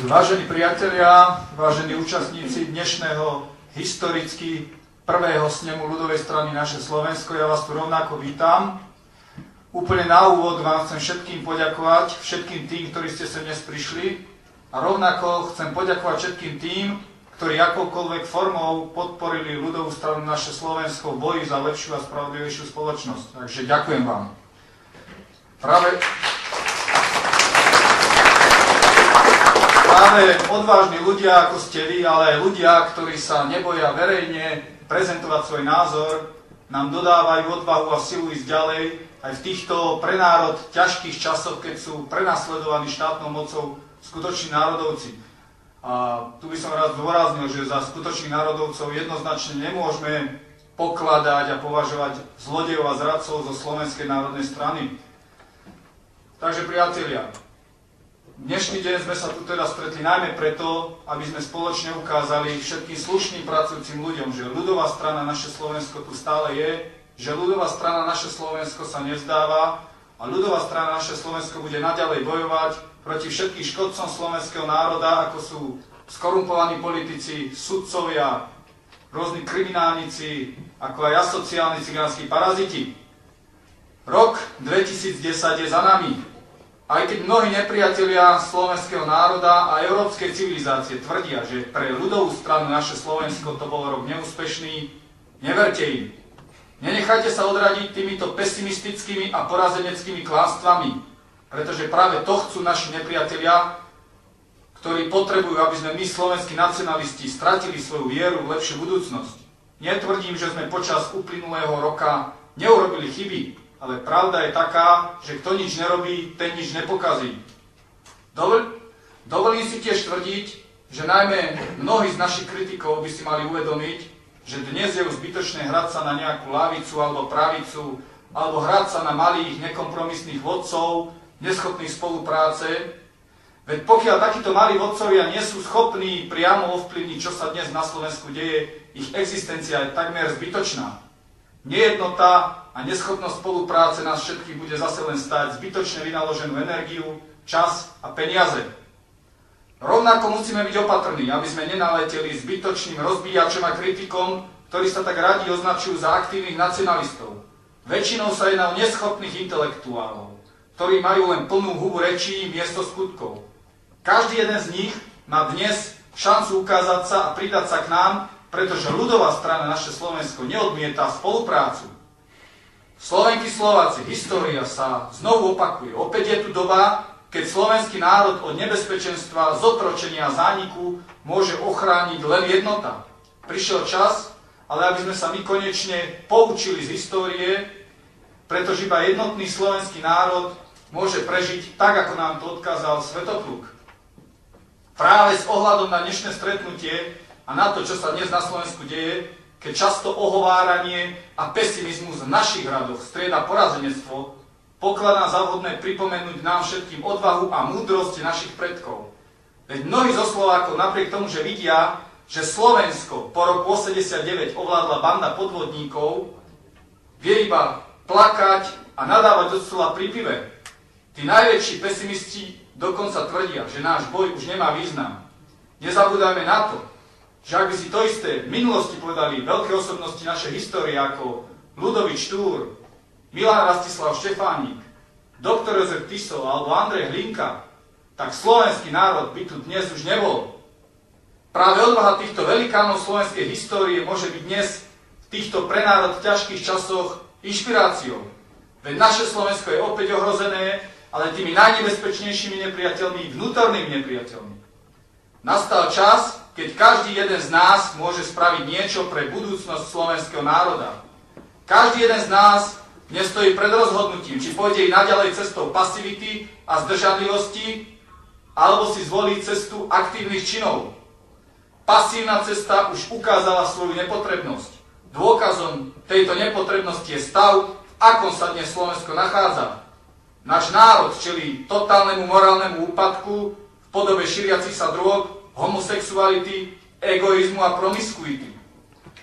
Vážení priatelia, vážení účastníci dnešného historicky prvého snemu ľudovej strany Naše Slovensko, ja vás tu rovnako vítam. Úplne na úvod vám chcem všetkým poďakovať, všetkým tým, ktorí ste sem dnes prišli, a rovnako chcem poďakovať všetkým tým, ktorí akoukoľvek formou podporili ľudovú stranu Naše Slovensko v boji za lepšiu a spravodlivejšiu spoločnosť. Takže ďakujem vám. Práve odvážni ľudia, ako ste vy, ale aj ľudia, ktorí sa neboja verejne prezentovať svoj názor, nám dodávajú odvahu a silu ísť ďalej aj v týchto pre národ ťažkých časoch, keď sú prenasledovaní štátnou mocou skutoční národovci. A tu by som rád zdôraznil, že za skutočných národovcov jednoznačne nemôžeme pokladať a považovať zlodejov a zradcov zo Slovenskej národnej strany. Takže priatelia, dnešný deň sme sa tu teda stretli najmä preto, aby sme spoločne ukázali všetkým slušným pracujúcim ľuďom, že ľudová strana Naše Slovensko tu stále je, že ľudová strana Naše Slovensko sa nevzdáva a ľudová strana Naše Slovensko bude naďalej bojovať proti všetkým škodcom slovenského národa, ako sú skorumpovaní politici, sudcovia, rôzni kriminálnici, ako aj asociálni cigánsky paraziti. Rok 2010 je za nami. Aj keď mnohí nepriatelia slovenského národa a európskej civilizácie tvrdia, že pre ľudovú stranu Naše Slovensko to bol rok neúspešný, neverte im. Nenechajte sa odradiť týmito pesimistickými a porazeneckými klamstvami, pretože práve to chcú naši nepriatelia, ktorí potrebujú, aby sme my, slovenskí nacionalisti, stratili svoju vieru v lepšiu budúcnosť. Netvrdím, že sme počas uplynulého roka neurobili chyby, ale pravda je taká, že kto nič nerobí, ten nič nepokazí. Dovolím si tiež tvrdiť, že najmä mnohí z našich kritikov by si mali uvedomiť, že dnes je už zbytočné hrať sa na nejakú lavicu alebo pravicu, alebo hrať sa na malých, nekompromisných vodcov, neschopných spolupráce. Veď pokiaľ takíto malí vodcovia nie sú schopní priamo ovplyvniť, čo sa dnes na Slovensku deje, ich existencia je takmer zbytočná. Nejednota a neschopnosť spolupráce nás všetkých bude zase len stáť zbytočne vynaloženú energiu, čas a peniaze. Rovnako musíme byť opatrní, aby sme nenaleteli zbytočným rozbíjačom a kritikom, ktorí sa tak radi označujú za aktívnych nacionalistov. Väčšinou sa jedná o neschopných intelektuálov, ktorí majú len plnú hubu rečí miesto skutkov. Každý jeden z nich má dnes šancu ukázať sa a pridať sa k nám, pretože ľudová strana Naše Slovensko neodmieta spoluprácu. Slovenky, Slováci, história sa znovu opakuje. Opäť je tu doba, keď slovenský národ od nebezpečenstva, zotročenia a zániku môže ochrániť len jednota. Prišiel čas, ale aby sme sa my konečne poučili z histórie, pretože iba jednotný slovenský národ môže prežiť tak, ako nám to odkázal Svätopluk. Práve s ohľadom na dnešné stretnutie a na to, čo sa dnes na Slovensku deje, keď často ohováranie a pesimizmus v našich radoch strieda porazenectvo, pokladám za vhodné pripomenúť nám všetkým odvahu a múdrosť našich predkov. Veď mnohí zo Slovákov napriek tomu, že vidia, že Slovensko po roku 89 ovládla banda podvodníkov, vie iba plakať a nadávať od stola pri pive. Tí najväčší pesimisti dokonca tvrdia, že náš boj už nemá význam. Nezabúdajme na to, že ak by si to isté v minulosti povedali veľké osobnosti našej histórie ako Ľudovít Štúr, Milan Rastislav Štefánik, doktor Jozef Tiso alebo Andrej Hlinka, tak slovenský národ by tu dnes už nebol. Práve odvaha týchto velikánov slovenskej histórie môže byť dnes v týchto pre národ ťažkých časoch inšpiráciou. Veď naše Slovensko je opäť ohrozené, ale tými najnebezpečnejšími nepriateľmi, vnútornými nepriateľmi. Nastal čas, keď každý jeden z nás môže spraviť niečo pre budúcnosť slovenského národa. Každý jeden z nás dnes stojí pred rozhodnutím, či pôjde i naďalej cestou pasivity a zdržanlivosti, alebo si zvolí cestu aktívnych činov. Pasívna cesta už ukázala svoju nepotrebnosť. Dôkazom tejto nepotrebnosti je stav, v akom sa dnes Slovensko nachádza. Náš národ čelí totálnemu morálnemu úpadku v podobe šíriacich sa drog, homosexuality, egoizmu a promiskuity.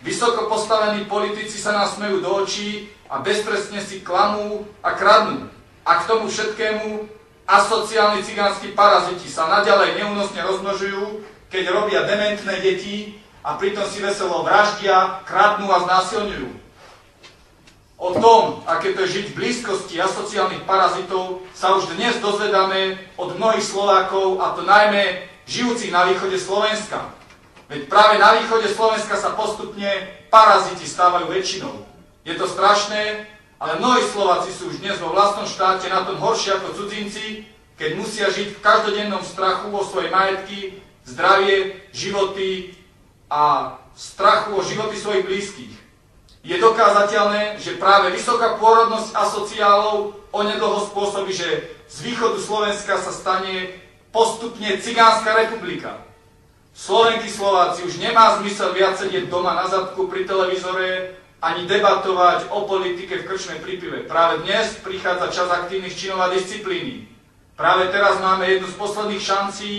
Vysoko postavení politici sa nám smejú do očí a beztrestne si klamú a kradnú. A k tomu všetkému asociálni cigánsky paraziti sa naďalej neúnosne rozmnožujú, keď robia dementné deti a pritom si veselo vraždia, kradnú a znásilňujú. O tom, aké to je žiť v blízkosti asociálnych parazitov, sa už dnes dozvedáme od mnohých Slovákov, a to najmä žijúcich na východe Slovenska. Veď práve na východe Slovenska sa postupne paraziti stávajú väčšinou. Je to strašné, ale mnohí Slováci sú už dnes vo vlastnom štáte na tom horšie ako cudzinci, keď musia žiť v každodennom strachu o svoje majetky, zdravie, životy a strachu o životy svojich blízkych. Je dokázateľné, že práve vysoká pôrodnosť asociálov onedlho spôsobí, že z východu Slovenska sa stane postupne cigánska republika. Slovenky, Slováci, už nemá zmysel viac sedieť doma na zadku pri televízore ani debatovať o politike v krčme pri pive. Práve dnes prichádza čas aktívnych činov a disciplíny. Práve teraz máme jednu z posledných šancí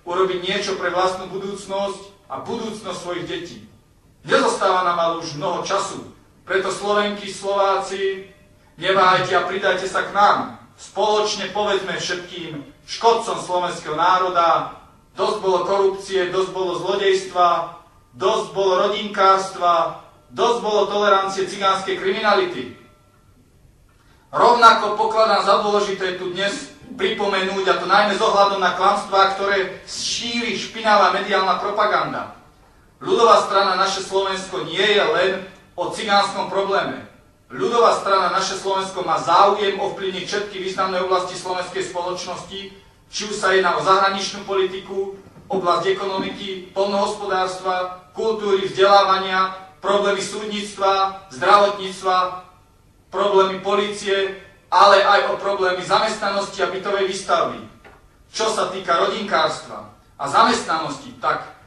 urobiť niečo pre vlastnú budúcnosť a budúcnosť svojich detí. Nezostáva nám ale už mnoho času, preto Slovenky, Slováci, neváhajte a pridajte sa k nám. Spoločne povedzme všetkým škodcom slovenského národa: dosť bolo korupcie, dosť bolo zlodejstva, dosť bolo rodinkárstva, dosť bolo tolerancie cigánskej kriminality. Rovnako pokladám za dôležité tu dnes pripomenúť, a to najmä s ohľadom na klamstvá, ktoré šíri špinavá mediálna propaganda. Ľudová strana Naše Slovensko nie je len o cigánskom probléme. Ľudová strana Naše Slovensko má záujem ovplyvniť všetky významné oblasti slovenskej spoločnosti, či už sa jedná o zahraničnú politiku, oblasť ekonomiky, poľnohospodárstva, kultúry, vzdelávania, problémy súdnictva, zdravotníctva, problémy polície, ale aj o problémy zamestnanosti a bytovej výstavby. Čo sa týka rodinkárstva a zamestnanosti, tak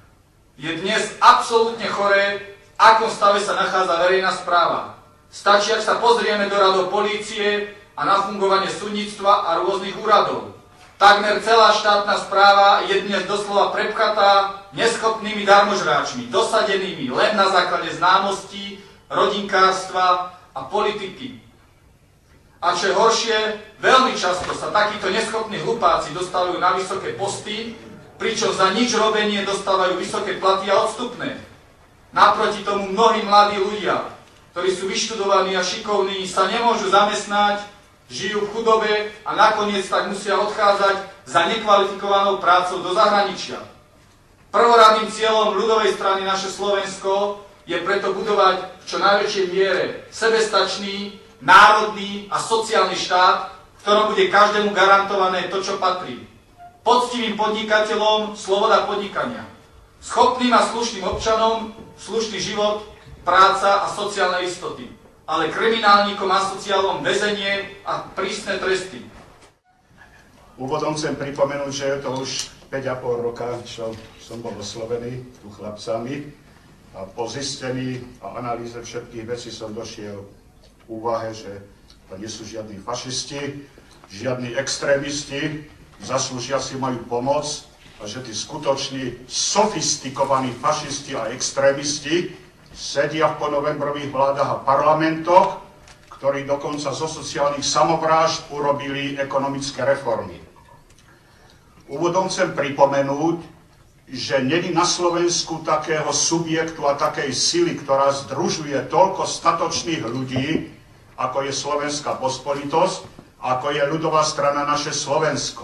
je dnes absolútne choré, v akom stave sa nachádza verejná správa. Stačí, ak sa pozrieme do radov polície a na fungovanie súdnictva a rôznych úradov. Takmer celá štátna správa je dnes doslova prepchatá neschopnými darmožráčmi, dosadenými len na základe známostí, rodinkárstva a politiky. A čo je horšie, veľmi často sa takíto neschopní hlupáci dostávajú na vysoké posty, pričom za nič robenie dostávajú vysoké platy a odstupné. Naproti tomu mnohí mladí ľudia, ktorí sú vyštudovaní a šikovní, sa nemôžu zamestnať, žijú v chudobe a nakoniec tak musia odchádzať za nekvalifikovanou prácou do zahraničia. Prvoradným cieľom ľudovej strany Naše Slovensko je preto budovať v čo najväčšej miere sebestačný, národný a sociálny štát, v ktorom bude každému garantované to, čo patrí. Poctivým podnikateľom sloboda podnikania, schopným a slušným občanom slušný život, práca a sociálne istoty, ale kriminálnikom a sociálom väzenie a prísne tresty. Úvodom chcem pripomenúť, že je to už 5,5 roka, čo som bol oslovený tu chlapcami a po zistení a analýze všetkých vecí som došiel k úvahe, že to nie sú žiadni fašisti, žiadni extrémisti, zaslúžia si moju pomoc a že tí skutoční sofistikovaní fašisti a extrémisti sedia v ponovembrových vládach a parlamentoch, ktorí dokonca zo sociálnych samovrážd urobili ekonomické reformy. Úvodom chcem pripomenúť, že není na Slovensku takého subjektu a takej sily, ktorá združuje toľko statočných ľudí, ako je Slovenská pospolitosť, ako je ľudová strana Naše Slovensko.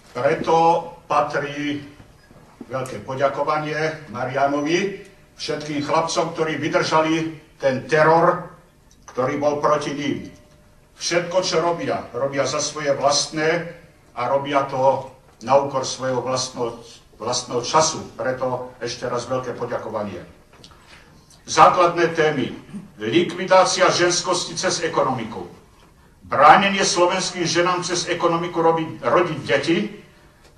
Preto patrí veľké poďakovanie Marianovi, všetkým chlapcom, ktorí vydržali ten teror, ktorý bol proti ním. Všetko, čo robia, robia za svoje vlastné a robia to na úkor svojho vlastného času. Preto ešte raz veľké poďakovanie. Základné témy. Likvidácia ženskosti cez ekonomiku. Bránenie slovenským ženám cez ekonomiku rodiť deti.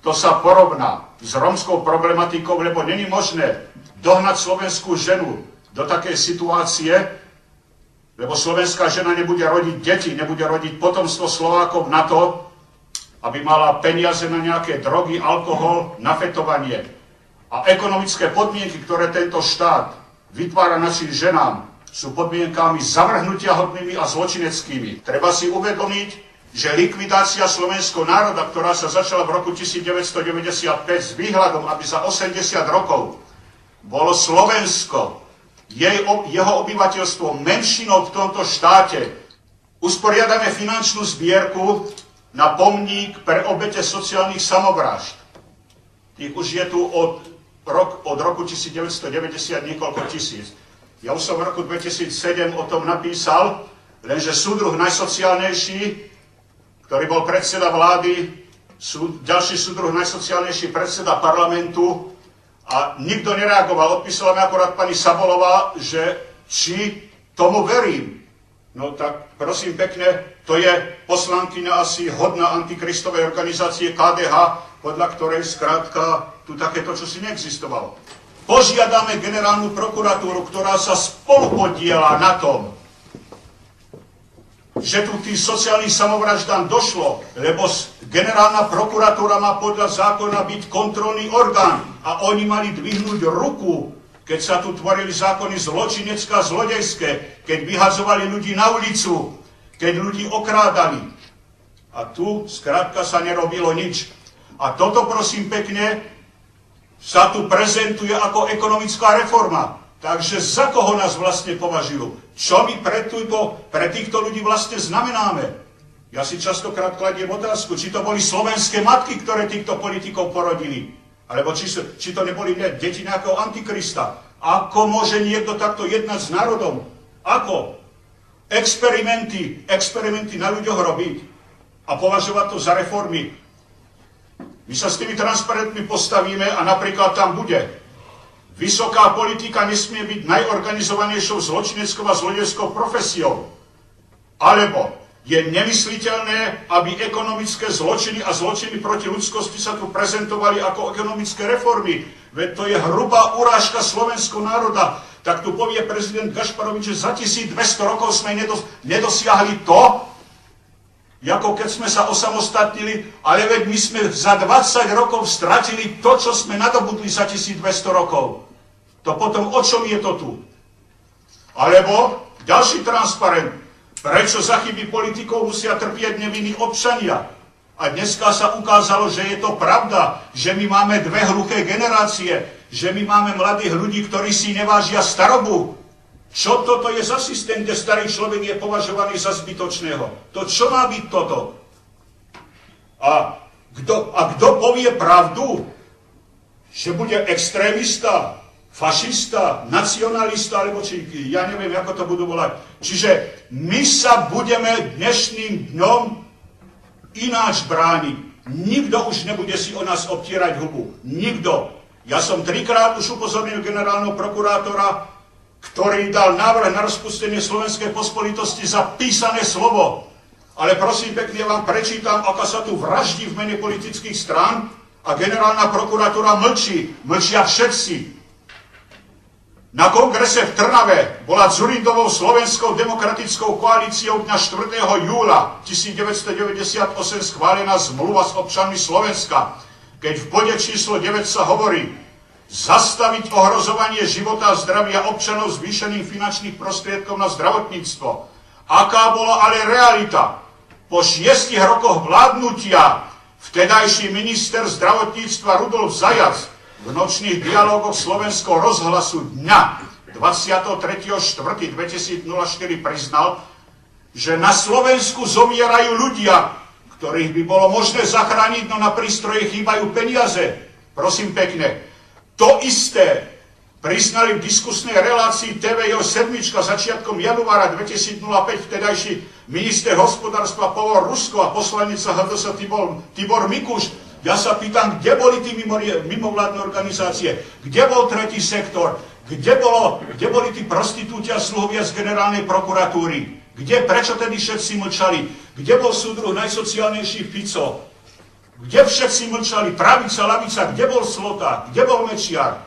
To sa porovná s rómskou problematikou, lebo není možné dohnať slovenskú ženu do takej situácie, lebo slovenská žena nebude rodiť deti, nebude rodiť potomstvo Slovákov na to, aby mala peniaze na nejaké drogy, alkohol, nafetovanie. A ekonomické podmienky, ktoré tento štát vytvára našim ženám, sú podmienkami zavrhnutia hodnými a zločineckými. Treba si uvedomiť, že likvidácia slovenského národa, ktorá sa začala v roku 1995 s výhľadom, aby za 80 rokov bolo Slovensko, jeho obyvateľstvo menšinou v tomto štáte, usporiadame finančnú zbierku na pomník pre obete sociálnych samovrážd. Tých už je tu od roku 1990 niekoľko tisíc. Ja už som v roku 2007 o tom napísal, lenže súdruh najsociálnejší, ktorý bol predseda vlády, ďalší súdruh najsociálnejší predseda parlamentu a nikto nereagoval. Odpísala mi akorát pani Sabolová, že či tomu verím. No tak prosím pekne, to je poslankyňa asi hodná antikristovej organizácie KDH, podľa ktorej skrátka tu takéto čosi neexistovalo. Požiadame generálnu prokuratúru, ktorá sa spolupodiela na tom, že tu tým sociálnym samovraždám došlo, lebo generálna prokuratúra má podľa zákona byť kontrolný orgán a oni mali dvihnúť ruku, keď sa tu tvorili zákony zločinecké a zlodejské, keď vyhadzovali ľudí na ulicu, keď ľudí okrádali. A tu skrátka sa nerobilo nič. A toto, prosím pekne, sa tu prezentuje ako ekonomická reforma. Takže za koho nás vlastne považujú? Čo my pre týchto ľudí vlastne znamenáme? Ja si častokrát kladiem otázku, či to boli slovenské matky, ktoré týchto politikov porodili. Alebo či to neboli deti nejakého antikrista. Ako môže niekto takto jednať s národom? Ako? Experimenty na ľuďoch robiť a považovať to za reformy. My sa s tými transparentmi postavíme a napríklad tam bude: vysoká politika nesmie byť najorganizovanejšou zločineckou a zlodejskou profesiou. Alebo je nemysliteľné, aby ekonomické zločiny a zločiny proti ľudskosti sa tu prezentovali ako ekonomické reformy. Veď to je hrubá urážka slovenského národa. Tak tu povie prezident Gašparovič, že za 1200 rokov sme nedosiahli to, ako keď sme sa osamostatnili, ale veď my sme za 20 rokov stratili to, čo sme nadobudli za 1200 rokov. To potom o čom je to tu? Alebo ďalší transparent. Prečo za chyby politikov musia trpieť nevinní občania? A dneska sa ukázalo, že je to pravda, že my máme dve hluché generácie, že my máme mladých ľudí, ktorí si nevážia starobu. Čo toto je za systém, kde starý človek je považovaný za zbytočného? To čo má byť toto? A kto povie pravdu, že bude extrémista, fašista, nacionalista, alebo či ja neviem, ako to budú volať. Čiže my sa budeme dnešným dňom ináč brániť. Nikto už nebude si o nás obtierať hubu. Nikto. Ja som 3-krát už upozornil generálneho prokurátora, ktorý dal návrh na rozpustenie Slovenskej pospolitosti za písané slovo. Ale prosím pekne, vám prečítam, ako sa tu vraždí v mene politických strán a generálna prokuratúra mlčí. Mlčia všetci. Na kongrese v Trnave bola Dzurindovou Slovenskou demokratickou koalíciou dňa 4. júla 1998 schválená zmluva s občanmi Slovenska, keď v bode číslo 9 sa hovorí: zastaviť ohrozovanie života a zdravia občanov zvýšením finančných prostriedkov na zdravotníctvo. Aká bola ale realita? Po 6 rokoch vládnutia vtedajší minister zdravotníctva Rudolf Zajac v nočných dialógoch Slovenského rozhlasu dňa 23.4.2004 priznal, že na Slovensku zomierajú ľudia, ktorých by bolo možné zachrániť, no na prístroje chýbajú peniaze. Prosím pekne, to isté priznali v diskusnej relácii TV7 začiatkom januára 2005 vtedajší minister hospodárstva Pavol Rusko a poslanica HDS Tibor Mikuš. Ja sa pýtam, kde boli tí mimovládne organizácie, kde bol tretí sektor, kde boli tí prostitúti a sluhovia z generálnej prokuratúry, prečo tedy všetci mlčali, kde bol súdruh najsociálnejší Fico, kde všetci mlčali, pravica, lavica, kde bol Slota, kde bol Mečiar.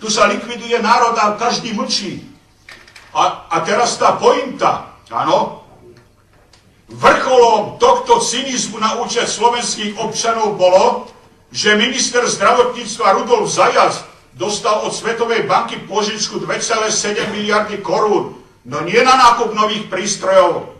Tu sa likviduje národ a každý mlčí. A teraz tá pointa, áno, vrcholom tohto cynizmu na účet slovenských občanov bolo, že minister zdravotníctva Rudolf Zajac dostal od Svetovej banky požičku 2,7 miliardy korún. No nie na nákup nových prístrojov,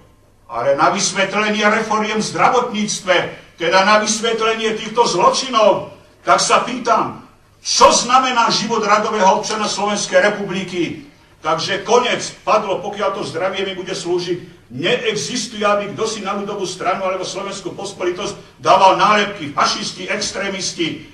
ale na vysvetlenie reforiem v zdravotníctve, teda na vysvetlenie týchto zločinov, tak sa pýtam, čo znamená život radového občana Slovenskej republiky? Takže konec, padlo, pokiaľ to zdravie mi bude slúžiť. Neexistuje, aby kto si na ľudovú stranu alebo slovenskú pospolitosť dával nálepky fašisti, extrémisti.